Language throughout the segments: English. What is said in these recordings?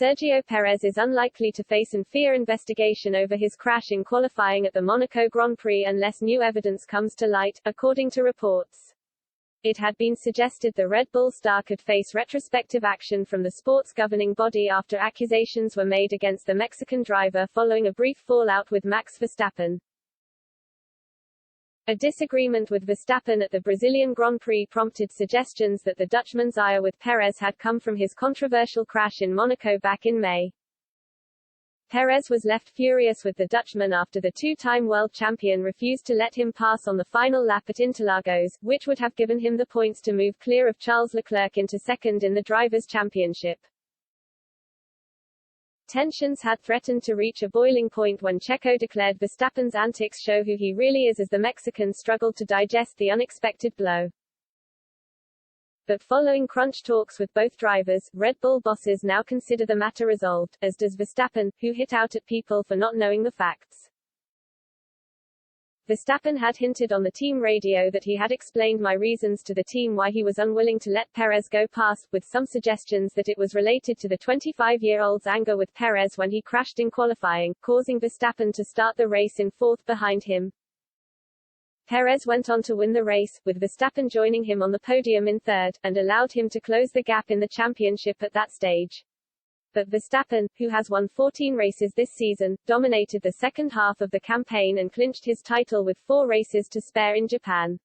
Sergio Perez is unlikely to face an FIA investigation over his crash in qualifying at the Monaco Grand Prix unless new evidence comes to light, according to reports. It had been suggested the Red Bull star could face retrospective action from the sport's governing body after accusations were made against the Mexican driver following a brief fallout with Max Verstappen. A disagreement with Verstappen at the Brazilian Grand Prix prompted suggestions that the Dutchman's ire with Perez had come from his controversial crash in Monaco back in May. Perez was left furious with the Dutchman after the two-time world champion refused to let him pass on the final lap at Interlagos, which would have given him the points to move clear of Charles Leclerc into second in the Drivers' Championship. Tensions had threatened to reach a boiling point when Checo declared Verstappen's antics show who he really is as the Mexican struggled to digest the unexpected blow. But following crunch talks with both drivers, Red Bull bosses now consider the matter resolved, as does Verstappen, who hit out at people for not knowing the facts. Verstappen had hinted on the team radio that he had explained my reasons to the team why he was unwilling to let Perez go past, with some suggestions that it was related to the 25-year-old's anger with Perez when he crashed in qualifying, causing Verstappen to start the race in fourth behind him. Perez went on to win the race, with Verstappen joining him on the podium in third, and allowed him to close the gap in the championship at that stage. But Verstappen, who has won 14 races this season, dominated the second half of the campaign and clinched his title with 4 races to spare in Japan.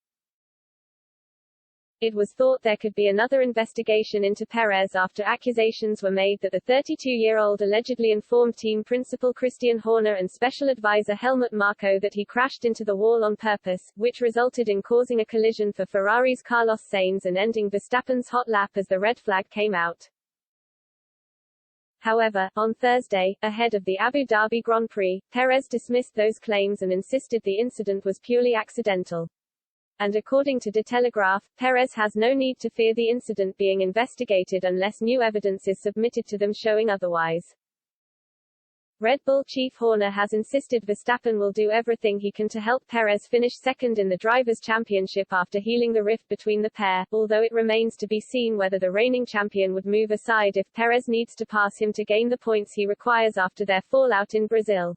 It was thought there could be another investigation into Perez after accusations were made that the 32-year-old allegedly informed team principal Christian Horner and special advisor Helmut Marko that he crashed into the wall on purpose, which resulted in causing a collision for Ferrari's Carlos Sainz and ending Verstappen's hot lap as the red flag came out. However, on Thursday, ahead of the Abu Dhabi Grand Prix, Perez dismissed those claims and insisted the incident was purely accidental. And according to De Telegraph, Perez has no need to fear the incident being investigated unless new evidence is submitted to them showing otherwise. Red Bull chief Horner has insisted Verstappen will do everything he can to help Perez finish second in the Drivers' Championship after healing the rift between the pair, although it remains to be seen whether the reigning champion would move aside if Perez needs to pass him to gain the points he requires after their fallout in Brazil.